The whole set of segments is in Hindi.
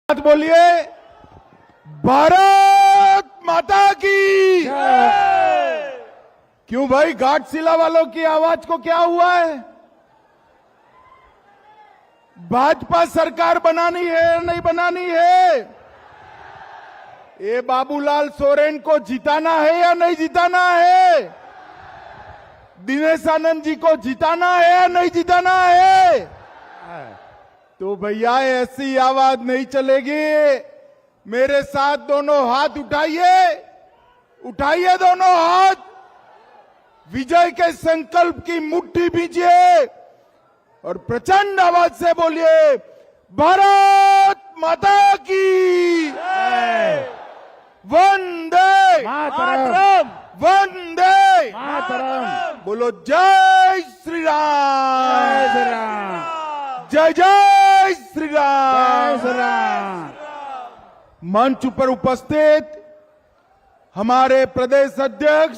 बात बोलिए। भारत माता की क्यों भाई, घाटशिला वालों की आवाज को क्या हुआ है? भाजपा सरकार बनानी है या नहीं बनानी है? ये बाबूलाल सोरेन को जिताना है या नहीं जिताना है? दिनेश आनंद जी को जिताना है या नहीं जिताना है? तो भैया ऐसी आवाज नहीं चलेगी। मेरे साथ दोनों हाथ उठाइए, उठाइए दोनों हाथ, विजय के संकल्प की मुट्ठी भीजिए और प्रचंड आवाज से बोलिए, भारत माता की वंदे मातरम, वंदे मातरम, बोलो जय श्री राम, जय श्री राम, जय जय श्री राम। जय श्री राम। मंच पर उपस्थित हमारे प्रदेश अध्यक्ष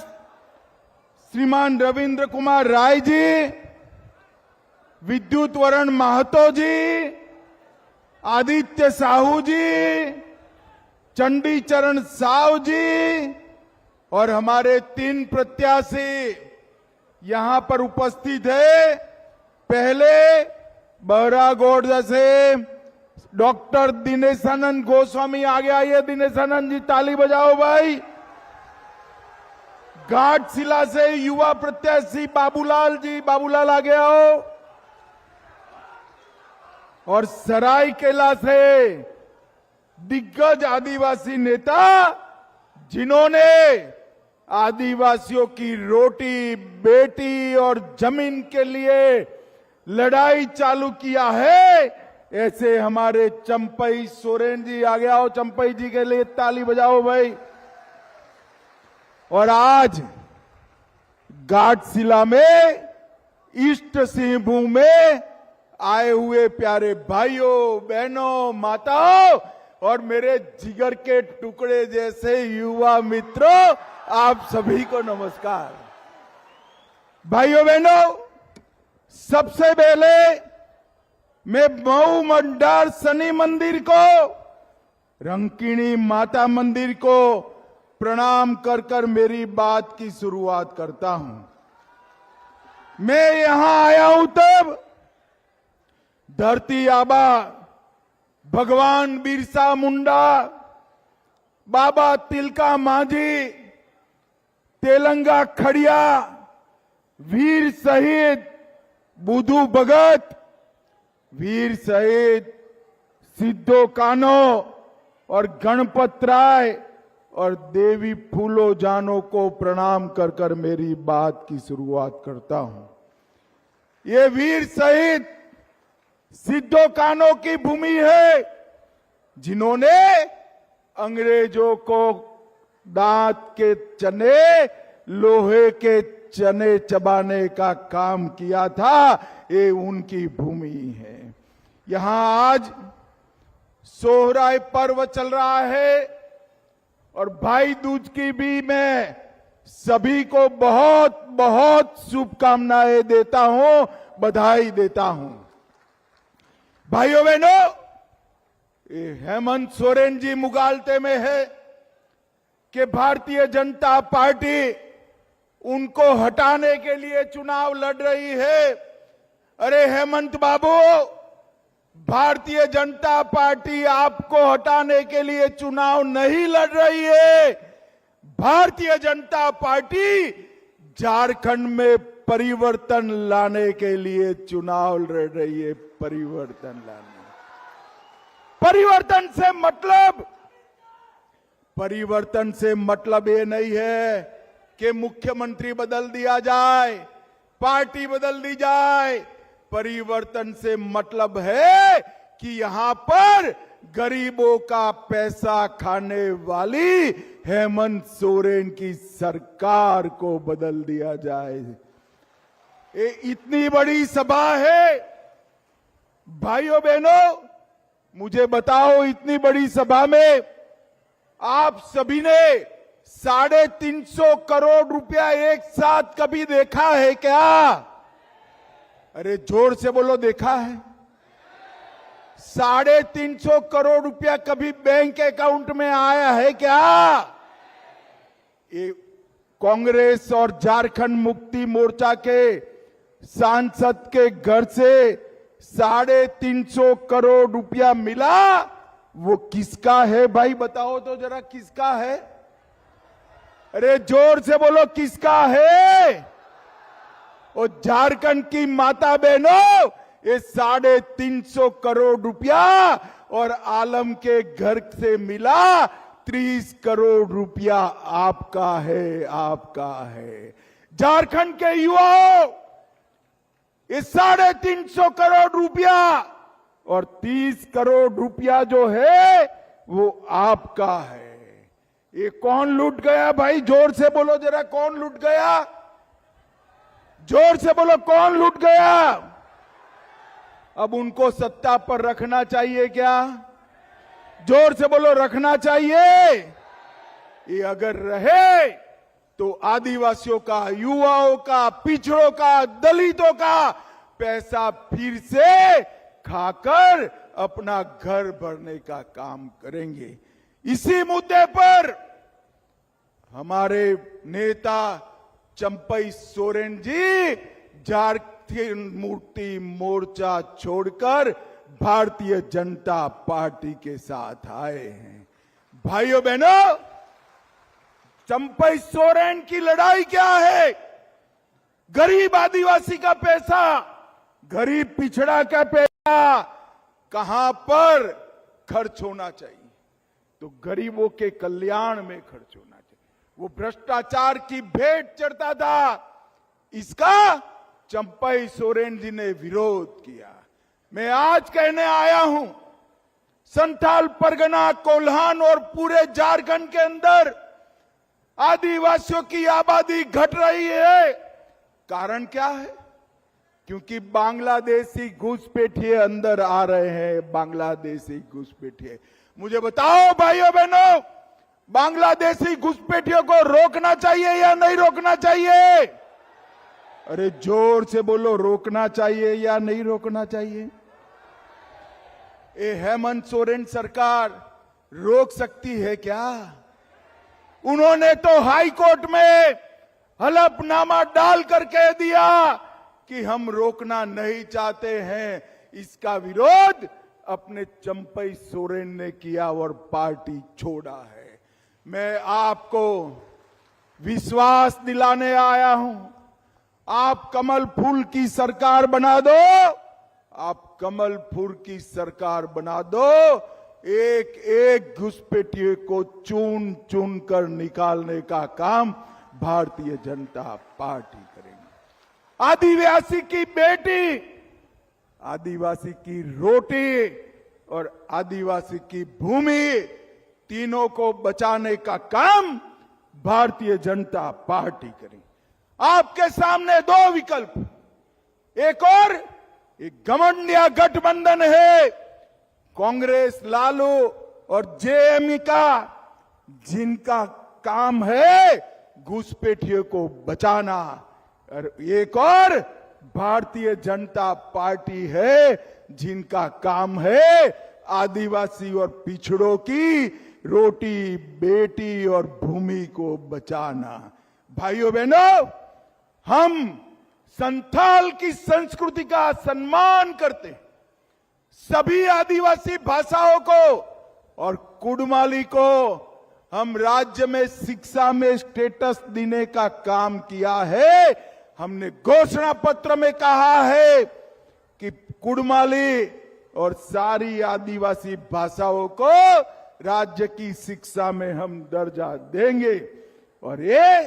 श्रीमान रविंद्र कुमार राय जी, विद्युत वरण महतो जी, आदित्य साहू जी, चंडी चरण साव जी और हमारे 3 प्रत्याशी यहां पर उपस्थित है। पहले बहरागोड़ जैसे डॉक्टर दिनेश आनंद गोस्वामी आगे आइए। दिनेश आनंद जी ताली बजाओ भाई। घाटशिला से युवा प्रत्याशी बाबूलाल जी, बाबूलाल आगे आओ। और सरायकेला से दिग्गज आदिवासी नेता जिन्होंने आदिवासियों की रोटी, बेटी और जमीन के लिए लड़ाई चालू किया है, ऐसे हमारे चंपई सोरेन जी आगे आओ। चंपई जी के लिए ताली बजाओ भाई। और आज घाटशिला में ईस्ट सिंहभूम में आए हुए प्यारे भाइयों, बहनों, माताओं और मेरे जिगर के टुकड़े जैसे युवा मित्रों, आप सभी को नमस्कार। भाइयों बहनों, सबसे पहले मैं मऊ मंडार शनि मंदिर को, रंकिणी माता मंदिर को प्रणाम कर कर मेरी बात की शुरुआत करता हूं। मैं यहां आया हूं तब धरती आबा भगवान बिरसा मुंडा, बाबा तिलका मांझी, तेलंगा खड़िया, वीर शहीद बुधू भगत, वीर शहीद सिद्धो कान्हो और गणपत राय और देवी फूलो जानो को प्रणाम कर कर मेरी बात की शुरुआत करता हूं। ये वीर शहीद सिद्धो कान्हो की भूमि है, जिन्होंने अंग्रेजों को दांत के चने, लोहे के चने चबाने का काम किया था। ये उनकी भूमि है। यहां आज सोहराय पर्व चल रहा है और भाई दूज की भी मैं सभी को बहुत बहुत शुभकामनाएं देता हूं, बधाई देता हूं। भाइयों बहनों, ये हेमंत सोरेन जी मुगालते में है कि भारतीय जनता पार्टी उनको हटाने के लिए चुनाव लड़ रही है। अरे हेमंत बाबू, भारतीय जनता पार्टी आपको हटाने के लिए चुनाव नहीं लड़ रही है। भारतीय जनता पार्टी झारखंड में परिवर्तन लाने के लिए चुनाव लड़ रही है। परिवर्तन लाने, परिवर्तन से मतलब ये नहीं है कि मुख्यमंत्री बदल दिया जाए, पार्टी बदल दी जाए। परिवर्तन से मतलब है कि यहां पर गरीबों का पैसा खाने वाली हेमंत सोरेन की सरकार को बदल दिया जाए। ये इतनी बड़ी सभा है। भाइयों बहनों, मुझे बताओ, इतनी बड़ी सभा में आप सभी ने 350 करोड़ रुपया एक साथ कभी देखा है क्या? अरे जोर से बोलो, देखा है? 350 करोड़ रुपया कभी बैंक अकाउंट में आया है क्या? ये कांग्रेस और झारखंड मुक्ति मोर्चा के सांसद के घर से 350 करोड़ रुपया मिला। वो किसका है भाई? बताओ तो जरा, किसका है? अरे जोर से बोलो, किसका है? और झारखंड की माता बहनों, ये 350 करोड़ रुपया और आलम के घर से मिला 30 करोड़ रुपया आपका है, आपका है। झारखंड के युवाओं, ये 350 करोड़ रुपया और 30 करोड़ रुपया जो है वो आपका है। ये कौन लूट गया भाई? जोर से बोलो जरा, कौन लूट गया? जोर से बोलो, कौन लूट गया? अब उनको सत्ता पर रखना चाहिए क्या? जोर से बोलो, रखना चाहिए। ये अगर रहे तो आदिवासियों का, युवाओं का, पिछड़ों का, दलितों का पैसा फिर से खाकर अपना घर भरने का काम करेंगे। इसी मुद्दे पर हमारे नेता चंपई सोरेन जी झारखंड मुक्ति मोर्चा छोड़कर भारतीय जनता पार्टी के साथ आए हैं। भाइयों बहनों, चंपई सोरेन की लड़ाई क्या है? गरीब आदिवासी का पैसा, गरीब पिछड़ा का पैसा कहां पर खर्च होना चाहिए? तो गरीबों के कल्याण में खर्च होना चाहिए। वो भ्रष्टाचार की भेंट चढ़ता था, इसका चंपई सोरेन जी ने विरोध किया। मैं आज कहने आया हूं, संथाल परगना, कोल्हान और पूरे झारखंड के अंदर आदिवासियों की आबादी घट रही है। कारण क्या है? क्योंकि बांग्लादेशी घुसपैठिए अंदर आ रहे हैं। बांग्लादेशी घुसपैठिए, मुझे बताओ भाइयों बहनों, बांग्लादेशी घुसपैठियों को रोकना चाहिए या नहीं रोकना चाहिए? अरे जोर से बोलो, रोकना चाहिए या नहीं रोकना चाहिए? ये हेमंत सोरेन सरकार रोक सकती है क्या? उन्होंने तो हाई कोर्ट में हलफनामा डाल कर कह दिया कि हम रोकना नहीं चाहते हैं। इसका विरोध अपने चंपई सोरेन ने किया और पार्टी छोड़ा है। मैं आपको विश्वास दिलाने आया हूं, आप कमल फूल की सरकार बना दो, आप कमल फूल की सरकार बना दो। एक एक घुसपैठिए को चुन चुन कर निकालने का काम भारतीय जनता पार्टी करेगी। आदिवासी की बेटी, आदिवासी की रोटी और आदिवासी की भूमि, तीनों को बचाने का काम भारतीय जनता पार्टी करेगी। आपके सामने दो विकल्प, एक और एक घमंडिया गठबंधन है, कांग्रेस, लालू और जेएमई का, जिनका काम है घुसपैठियों को बचाना, और एक और भारतीय जनता पार्टी है, जिनका काम है आदिवासी और पिछड़ों की रोटी, बेटी और भूमि को बचाना। भाइयों बहनों, हम संथाल की संस्कृति का सम्मान करते हैं। सभी आदिवासी भाषाओं को और कुडमाली को हम राज्य में शिक्षा में स्टेटस देने का काम किया है। हमने घोषणा पत्र में कहा है कि कुडमाली और सारी आदिवासी भाषाओं को राज्य की शिक्षा में हम दर्जा देंगे। और ये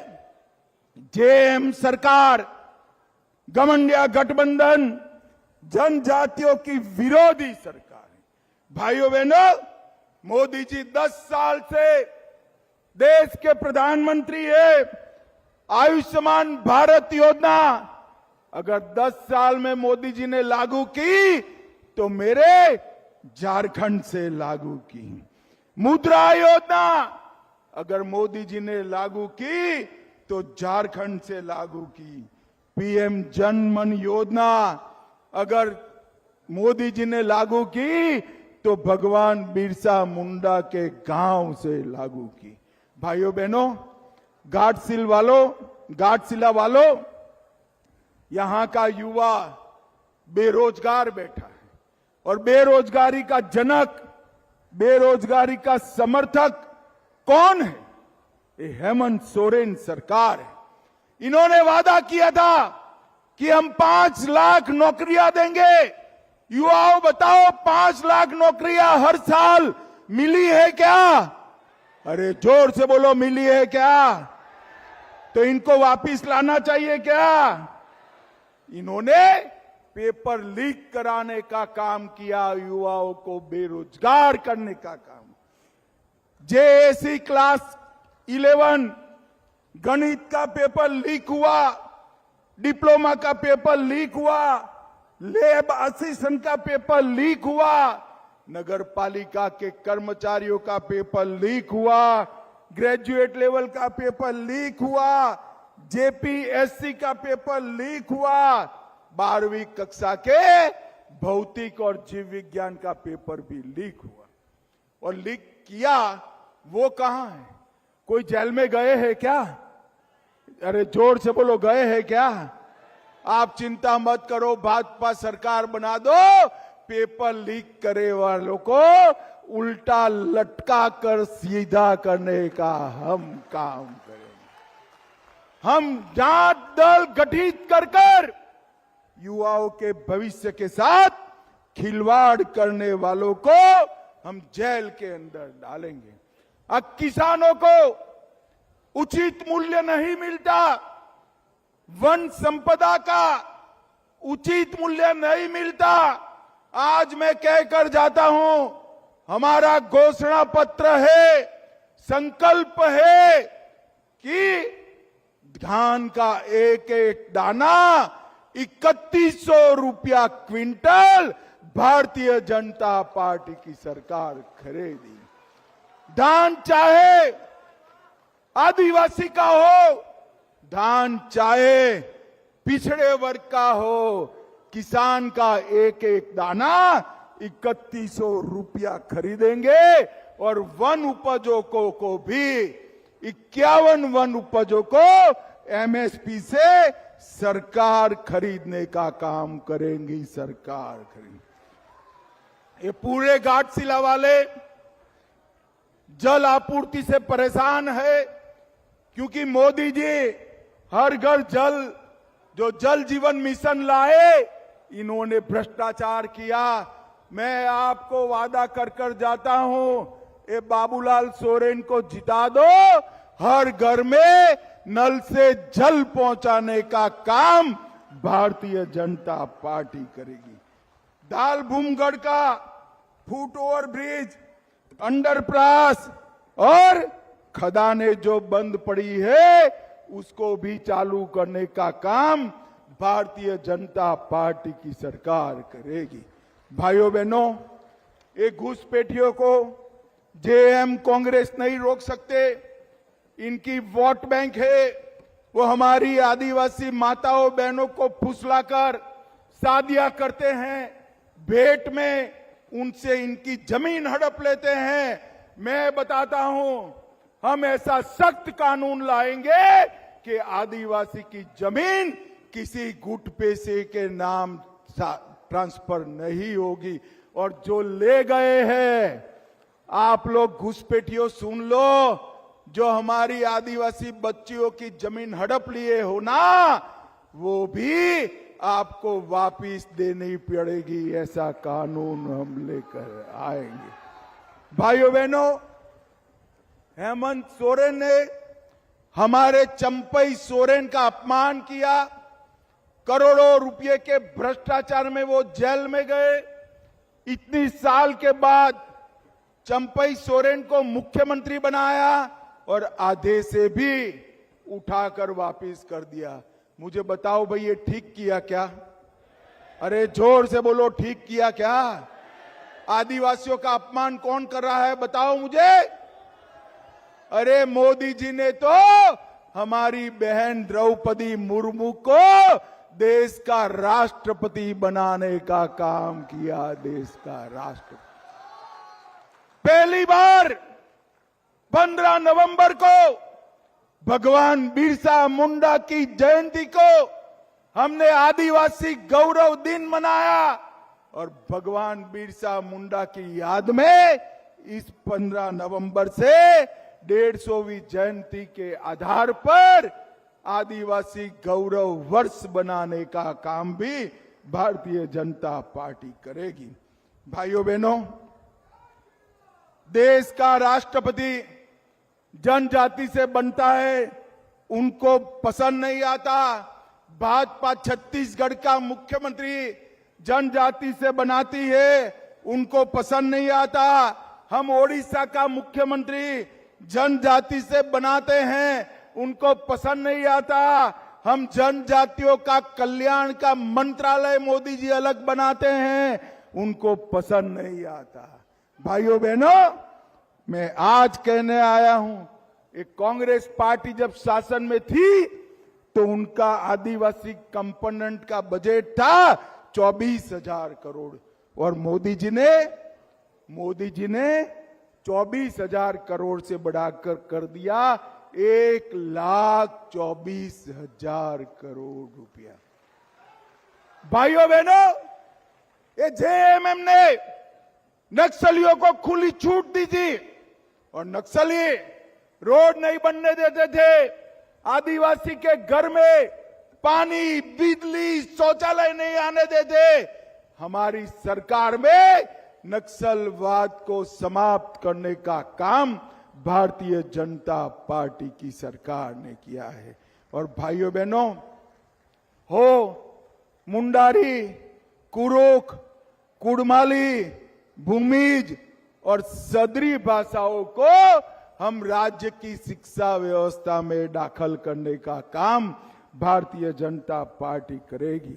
जेएम सरकार, घमंडिया गठबंधन जनजातियों की विरोधी सरकार है। भाइयों बहनों, मोदी जी 10 साल से देश के प्रधानमंत्री है। आयुष्मान भारत योजना अगर 10 साल में मोदी जी ने लागू की तो मेरे झारखंड से लागू की। मुद्रा योजना अगर मोदी जी ने लागू की तो झारखंड से लागू की। पीएम जन मन योजना अगर मोदी जी ने लागू की तो भगवान बिरसा मुंडा के गांव से लागू की। भाइयों बहनों, घाटशिला वालों, यहां का युवा बेरोजगार बैठा है और बेरोजगारी का जनक, बेरोजगारी का समर्थक कौन है? ये हेमंत सोरेन सरकार है। इन्होंने वादा किया था कि हम 5 लाख नौकरियां देंगे। युवाओं बताओ, 5 लाख नौकरियां हर साल मिली है क्या? अरे जोर से बोलो, मिली है क्या? तो इनको वापिस लाना चाहिए क्या? इन्होंने पेपर लीक कराने का काम किया, युवाओं को बेरोजगार करने का काम। जेएससी क्लास 11 गणित का पेपर लीक हुआ, डिप्लोमा का पेपर लीक हुआ, लैब असिस्टेंट का पेपर लीक हुआ, नगर पालिका के कर्मचारियों का पेपर लीक हुआ, ग्रेजुएट लेवल का पेपर लीक हुआ, जेपीएससी का पेपर लीक हुआ, 12वीं कक्षा के भौतिक और जीव विज्ञान का पेपर भी लीक हुआ। और लीक किया वो कहां है? कोई जेल में गए हैं क्या? अरे जोर से बोलो, गए हैं क्या? आप चिंता मत करो, भाजपा सरकार बना दो, पेपर लीक करे वालों को उल्टा लटका कर सीधा करने का हम काम करेंगे। हम जांच दल गठित कर युवाओं के भविष्य के साथ खिलवाड़ करने वालों को हम जेल के अंदर डालेंगे। अब किसानों को उचित मूल्य नहीं मिलता, वन संपदा का उचित मूल्य नहीं मिलता। आज मैं कहकर जाता हूं, हमारा घोषणा पत्र है, संकल्प है कि धान का एक एक दाना 3100 रुपया क्विंटल भारतीय जनता पार्टी की सरकार खरीदी। धान चाहे आदिवासी का हो, धान चाहे पिछड़े वर्ग का हो, किसान का एक एक दाना 3100 रुपया खरीदेंगे और वन उपजों को भी 51 वन उपजों को एमएसपी से सरकार खरीदने का काम करेंगी। सरकार खरीद। ये पूरे घाटशिला वाले जल आपूर्ति से परेशान है, क्योंकि मोदी जी हर घर जल, जो जल जीवन मिशन लाए, इन्होंने भ्रष्टाचार किया। मैं आपको वादा कर जाता हूं, ये बाबूलाल सोरेन को जिता दो, हर घर में नल से जल पहुंचाने का काम भारतीय जनता पार्टी करेगी। दाल भूमगढ़ का फुट ओवर ब्रिज, अंडरपास और खदानें जो बंद पड़ी है, उसको भी चालू करने का काम भारतीय जनता पार्टी की सरकार करेगी। भाइयों बहनों, एक घुसपैठियों को जेएम कांग्रेस नहीं रोक सकते। इनकी वोट बैंक है, वो हमारी आदिवासी माताओं बहनों को फुसलाकर शादियां करते हैं, भेंट में उनसे इनकी जमीन हड़प लेते हैं। मैं बताता हूं, हम ऐसा सख्त कानून लाएंगे कि आदिवासी की जमीन किसी गुट पैसे के नाम ट्रांसफर नहीं होगी। और जो ले गए हैं, आप लोग घुसपैठियों सुन लो, जो हमारी आदिवासी बच्चियों की जमीन हड़प लिए हो ना, वो भी आपको वापिस देनी पड़ेगी। ऐसा कानून हम लेकर आएंगे। भाइयों बहनों, हेमंत सोरेन ने हमारे चंपई सोरेन का अपमान किया, करोड़ों रुपए के भ्रष्टाचार में वो जेल में गए। इतनी साल के बाद चंपई सोरेन को मुख्यमंत्री बनाया और आधे से भी उठाकर वापिस कर दिया। मुझे बताओ भाई, ये ठीक किया क्या? अरे जोर से बोलो, ठीक किया क्या? आदिवासियों का अपमान कौन कर रहा है, बताओ मुझे। अरे मोदी जी ने तो हमारी बहन द्रौपदी मुर्मू को देश का राष्ट्रपति बनाने का काम किया। देश का राष्ट्रपति पहली बार 15 नवंबर को भगवान बिरसा मुंडा की जयंती को हमने आदिवासी गौरव दिन मनाया और भगवान बिरसा मुंडा की याद में इस 15 नवंबर से 150वीं जयंती के आधार पर आदिवासी गौरव वर्ष बनाने का काम भी भारतीय जनता पार्टी करेगी। भाइयों बहनों, देश का राष्ट्रपति जनजाति से बनता है, उनको पसंद नहीं आता। भाजपा छत्तीसगढ़ का मुख्यमंत्री जनजाति से बनाती है, उनको पसंद नहीं आता। हम ओडिशा का मुख्यमंत्री जनजाति से बनाते हैं, उनको पसंद नहीं आता। हम जनजातियों का कल्याण का मंत्रालय मोदी जी अलग बनाते हैं, उनको पसंद नहीं आता। भाइयों बहनों, मैं आज कहने आया हूं, एक कांग्रेस पार्टी जब शासन में थी तो उनका आदिवासी कंपोनेंट का बजट था 24,000 करोड़ और मोदी जी ने 24,000 करोड़ से बढ़ाकर कर दिया 1,24,000 करोड़ रुपया। भाइयों बहनों, ये जेएमएम ने नक्सलियों को खुली छूट दी थी और नक्सली रोड नहीं बनने देते थे। आदिवासी के घर में पानी, बिजली, शौचालय नहीं आने देते। हमारी सरकार में नक्सलवाद को समाप्त करने का काम भारतीय जनता पार्टी की सरकार ने किया है। और भाइयों बहनों, हो मुंडारी, कुरुख, कुड़माली, भूमिज और सदरी भाषाओं को हम राज्य की शिक्षा व्यवस्था में दाखिल करने का काम भारतीय जनता पार्टी करेगी।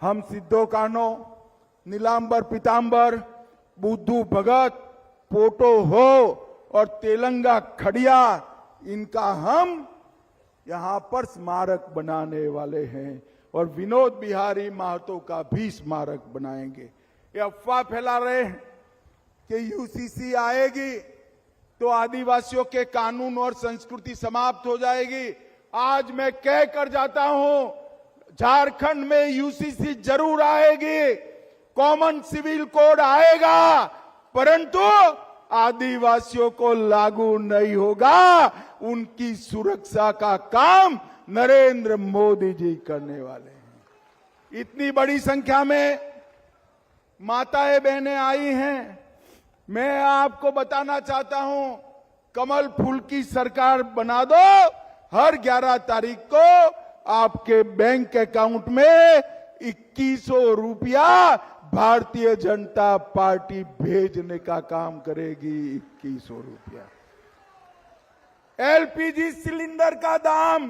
हम सिद्धो कान्हो, नीलांबर पीतांबर, बुद्धू भगत, पोटो हो और तेलंगा खड़िया, इनका हम यहां पर स्मारक बनाने वाले हैं और विनोद बिहारी महतो का भी स्मारक बनाएंगे। ये अफवाह फैला रहे हैं कि यूसीसी आएगी तो आदिवासियों के कानून और संस्कृति समाप्त हो जाएगी। आज मैं कह कर जाता हूं, झारखंड में यूसीसी जरूर आएगी, कॉमन सिविल कोड आएगा, परंतु आदिवासियों को लागू नहीं होगा। उनकी सुरक्षा का काम नरेंद्र मोदी जी करने वाले हैं। इतनी बड़ी संख्या में माताएं बहनें आई हैं। मैं आपको बताना चाहता हूं, कमल फूल की सरकार बना दो। हर 11 तारीख को आपके बैंक अकाउंट में 2100 रुपया भारतीय जनता पार्टी भेजने का काम करेगी। 2100 रुपया। एलपीजी सिलेंडर का दाम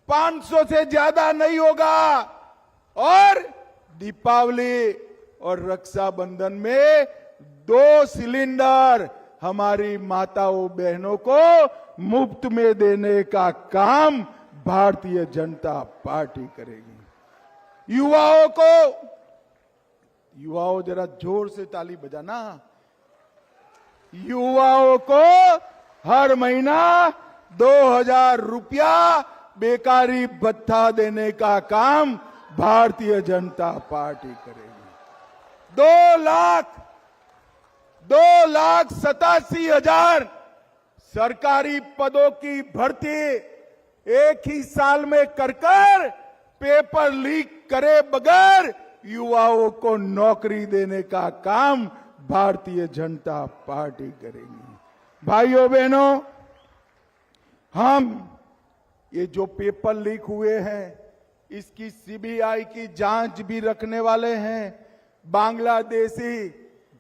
500 से ज्यादा नहीं होगा और दीपावली और रक्षाबंधन में 2 सिलेंडर हमारी माताओं बहनों को मुफ्त में देने का काम भारतीय जनता पार्टी करेगी। युवाओं जरा जोर से ताली बजाना। युवाओं को हर महीना 2,000 रुपया बेकारी भत्ता देने का काम भारतीय जनता पार्टी करेगी। 2,87,000 सरकारी पदों की भर्ती एक ही साल में कर पेपर लीक करे बगैर युवाओं को नौकरी देने का काम भारतीय जनता पार्टी करेगी। भाइयों बहनों, हम ये जो पेपर लीक हुए हैं इसकी सीबीआई की जांच भी रखने वाले हैं। बांग्लादेशी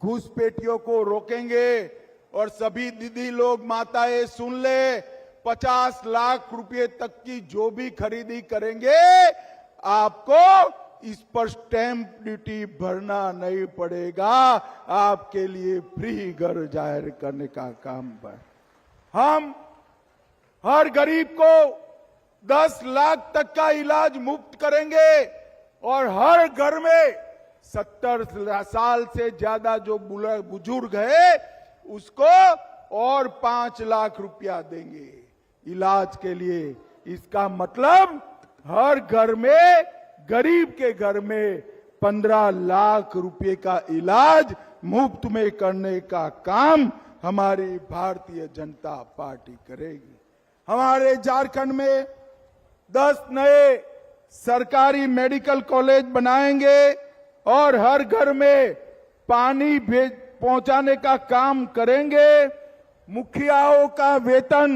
घुसपैठियों को रोकेंगे और सभी दीदी लोग, माताएं सुन ले, 50 लाख रुपए तक की जो भी खरीदी करेंगे आपको इस पर स्टैंप ड्यूटी भरना नहीं पड़ेगा। आपके लिए फ्री घर जाहिर करने का काम पर हम हर गरीब को 10 लाख तक का इलाज मुफ्त करेंगे और हर घर में 70 साल से ज्यादा जो बुजुर्ग है उसको और 5 लाख रुपया देंगे इलाज के लिए। इसका मतलब हर घर में, गरीब के घर में 15 लाख रुपए का इलाज मुफ्त में करने का काम हमारी भारतीय जनता पार्टी करेगी। हमारे झारखंड में 10 नए सरकारी मेडिकल कॉलेज बनाएंगे और हर घर में पानी पहुंचाने का काम करेंगे। मुखियाओं का वेतन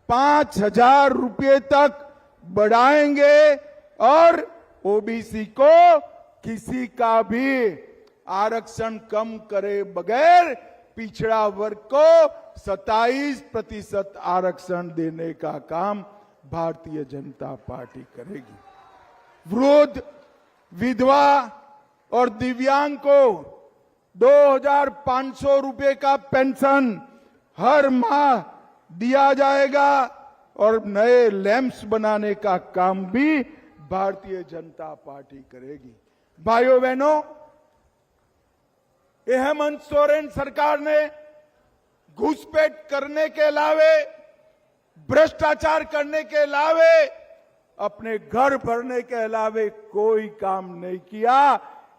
5,000 रुपये तक बढ़ाएंगे और ओबीसी को किसी का भी आरक्षण कम करे बगैर पिछड़ा वर्ग को 27% आरक्षण देने का काम भारतीय जनता पार्टी करेगी। वृद्ध, विधवा और दिव्यांग को 2,500 रुपए का पेंशन हर माह दिया जाएगा और नए लैंप्स बनाने का काम भी भारतीय जनता पार्टी करेगी। भाइयों बहनों, हेमंत सोरेन सरकार ने घुसपैठ करने के अलावे, भ्रष्टाचार करने के अलावे, अपने घर भरने के अलावे कोई काम नहीं किया।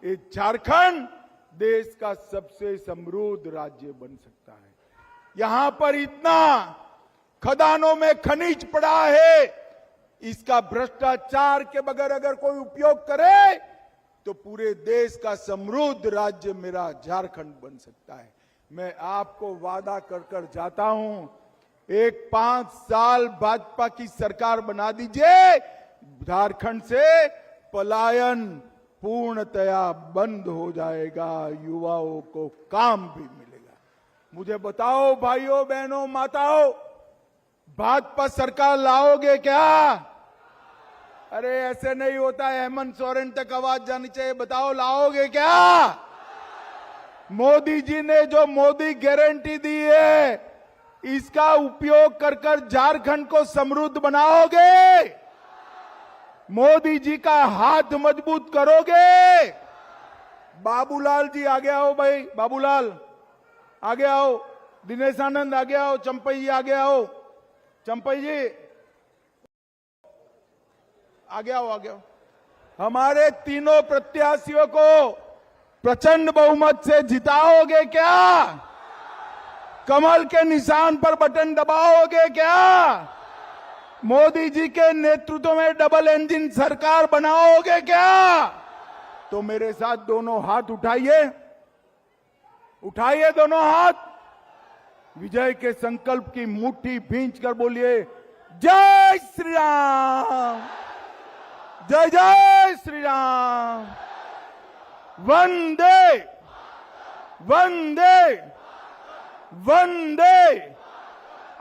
ये झारखंड देश का सबसे समृद्ध राज्य बन सकता है। यहां पर इतना खदानों में खनिज पड़ा है, इसका भ्रष्टाचार के बगैर अगर कोई उपयोग करे तो पूरे देश का समृद्ध राज्य मेरा झारखंड बन सकता है। मैं आपको वादा कर कर जाता हूं, एक 5 साल भाजपा की सरकार बना दीजिए, झारखंड से पलायन पूर्णतया बंद हो जाएगा, युवाओं को काम भी मिलेगा। मुझे बताओ भाइयों बहनों माताओं, भाजपा सरकार लाओगे क्या? अरे ऐसे नहीं होता है, हेमंत सोरेन तक आवाज जानी चाहिए। बताओ लाओगे क्या? मोदी जी ने जो मोदी गारंटी दी है, इसका उपयोग कर कर झारखंड को समृद्ध बनाओगे? मोदी जी का हाथ मजबूत करोगे? बाबूलाल जी आगे आओ भाई, बाबूलाल आगे आओ, दिनेश आनंद आगे आओ, चंपई जी आगे आओ, चंपई जी आगे आओ, आगे आओ। हमारे तीनों प्रत्याशियों को प्रचंड बहुमत से जिताओगे क्या? कमल के निशान पर बटन दबाओगे क्या? मोदी जी के नेतृत्व में डबल इंजन सरकार बनाओगे क्या? तो मेरे साथ दोनों हाथ उठाइए, उठाइए दोनों हाथ, विजय के संकल्प की मुट्ठी भींच कर बोलिए जय श्री राम, जय जय श्री राम, वंदे वंदे वंदे।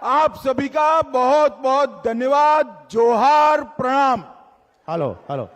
आप सभी का बहुत बहुत धन्यवाद, जोहार, प्रणाम। Hello hello.